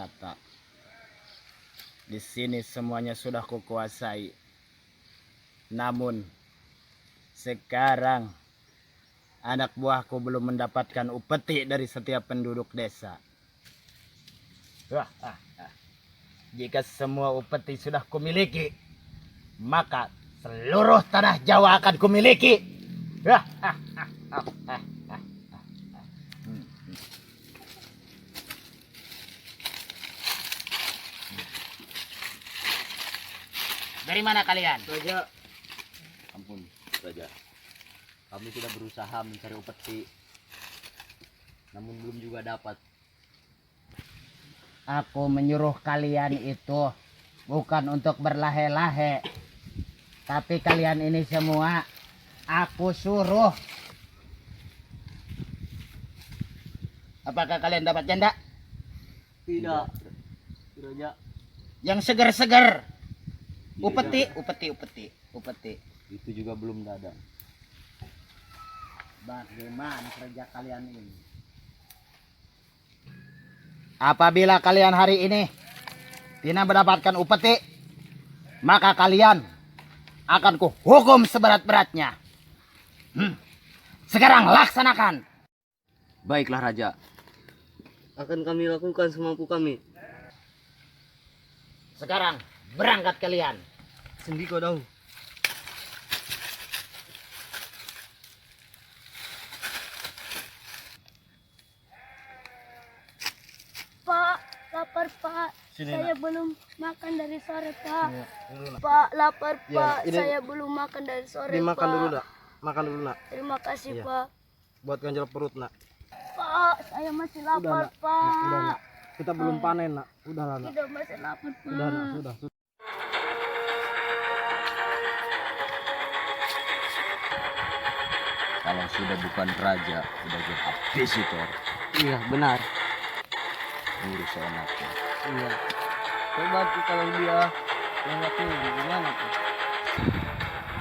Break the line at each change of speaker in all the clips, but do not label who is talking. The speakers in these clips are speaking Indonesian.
senjata. Di sini semuanya sudah kukuasai. Namun sekarang anak buahku belum mendapatkan upeti dari setiap penduduk desa. Jika semua upeti sudah kumiliki, maka seluruh tanah Jawa akan kumiliki. Dari mana kalian?
Raja,
Ampun, Raja. Kami sudah berusaha mencari upeti, namun belum juga dapat.
Aku menyuruh kalian itu bukan untuk berlahe-lahe, tapi kalian ini semua aku suruh. Apakah kalian dapat janda?
tidak. Raja,
Yang segar-segar. Upeti.
Itu juga belum ada.
Bagaimana kerja kalian ini? Apabila kalian hari ini tidak mendapatkan upeti, maka kalian akan kuhukum seberat-beratnya. Sekarang laksanakan.
Baiklah, Raja.
akan kami lakukan semampu kami.
Sekarang berangkat kalian.
Sendiko dong.
Pak, lapar Pak.
Sini,
Saya belum makan dari sore Pak.
Dulu, nak.
Pak, lapar
Iya,
Pak.
ini-
Saya belum makan dari sore
Dimakan
Pak.
dulu, nak. Makan dulu, nak.
Terima kasih
Iya.
Pak.
Buat ganjal perut, nak.
Pak, saya masih lapar
nak.
Pak.
Udah, nak. Kita belum panen, nak. Udah lah, nak.
Tidak masih lapar Pak.
Udah, nak. Sudah.
Kalau sudah bukan raja, udah gue habis itu orang.
Iya, benar.
Ngurus seenaknya.
Iya. Coba tuh kalau dia yang lakuin gimana tuh?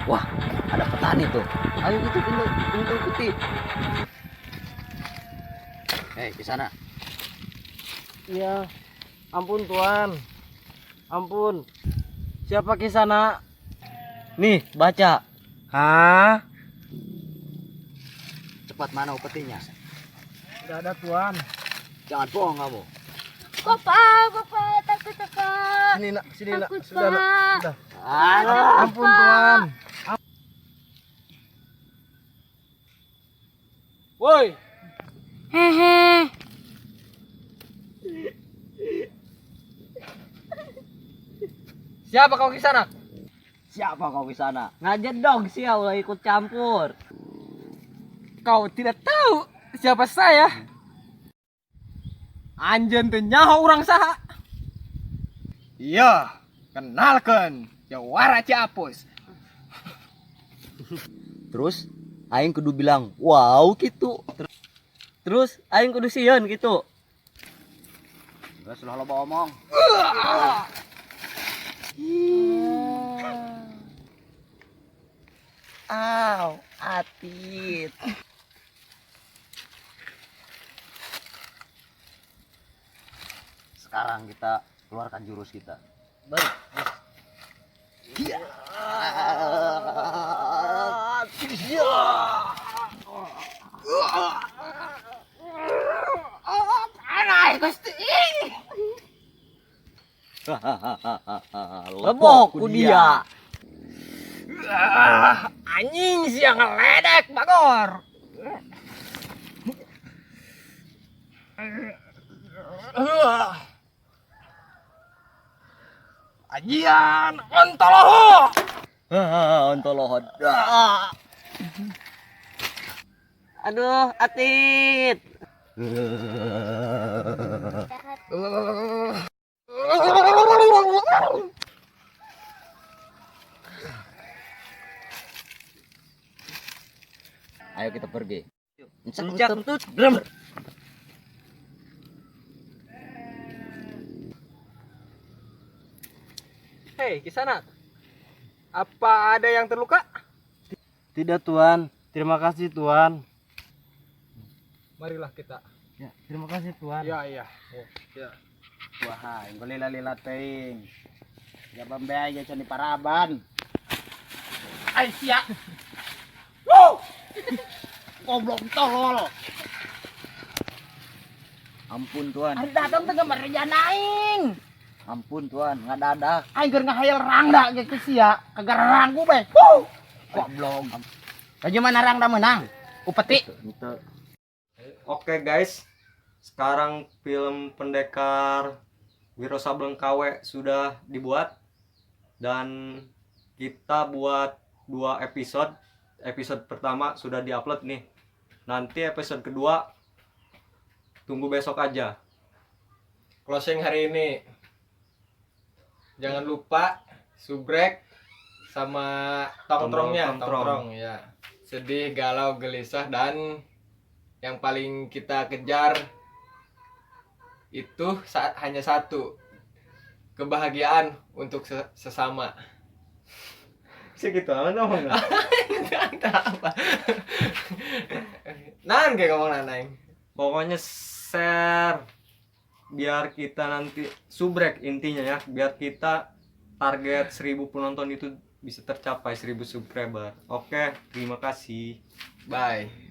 Wah, ada petani tuh.
Ayo kita pindah putih.
Hei, ke sana.
Iya. Ampun Tuan. Ampun. Siapa kisana? Nih, baca. Hah?
Cepat, mana upetinya?
Tidak ada Tuan.
Jangan bohong kamu.
Bapak, takut Pak.
Sini nak, sini nak.
Takut,
Sudah nak.
Pak.
Sudah.
Ah,
Ampun Tuan. Woi,
Hehe.
siapa kau kisana?
siapa kau ke sana?
Ngajar dong siau lah ikut campur. Kau tidak tahu siapa saya? Anjen tuh nyaho orang saha. Iya, kenalkan Jawara Ciapus.
Terus aing kudu bilang, "Wow," gitu.
Terus aing kudu sieun gitu.
Enggak salah lo omong.
Aw, atit.
Sekarang kita keluarkan jurus kita.
Baik.
Lebok ku dia.
Anjing siang ngeledek bagor. Ajian ontoloho.
Ontolohan.
Aduh, atit.
Ayo kita pergi.
Encak entut. Hei, Kisanak. Apa ada yang terluka? Tidak, Tuan. Terima kasih, Tuan. Marilah kita. Ya, terima kasih, Tuan. Ya, iya. Ya.
Wah, boleh lila ting. Jabang baya cani paraban. Ay siya. Woo! Goblok tolol.
Ampun tuan.
Ari datang tengah merjana aing.
Ampun tuan, ngadadak.
Aing keur ngahayal rangda ge ke sia, kagak ranggu be. Woo! Goblok. Kaju mana rangda menang? Upeti.
Itu.
Oke guys, sekarang film Pendekar Wiro Sableng KW sudah dibuat dan kita buat 2 episode. Episode pertama sudah diupload nih. Nanti episode kedua tunggu besok aja.
Closing hari ini. Jangan lupa subrek sama tongtrongnya, tongtrong ya. Sedih, galau, gelisah dan yang paling kita kejar itu hanya satu, kebahagiaan untuk sesama.
Segitu amat ngomong nggak?
Apa? Nan kayak ngomong nanang.
Pokoknya share biar kita nanti subrek intinya ya, biar kita target 1000 penonton itu bisa tercapai, 1000 subscriber. Oke, terima kasih.
Bye.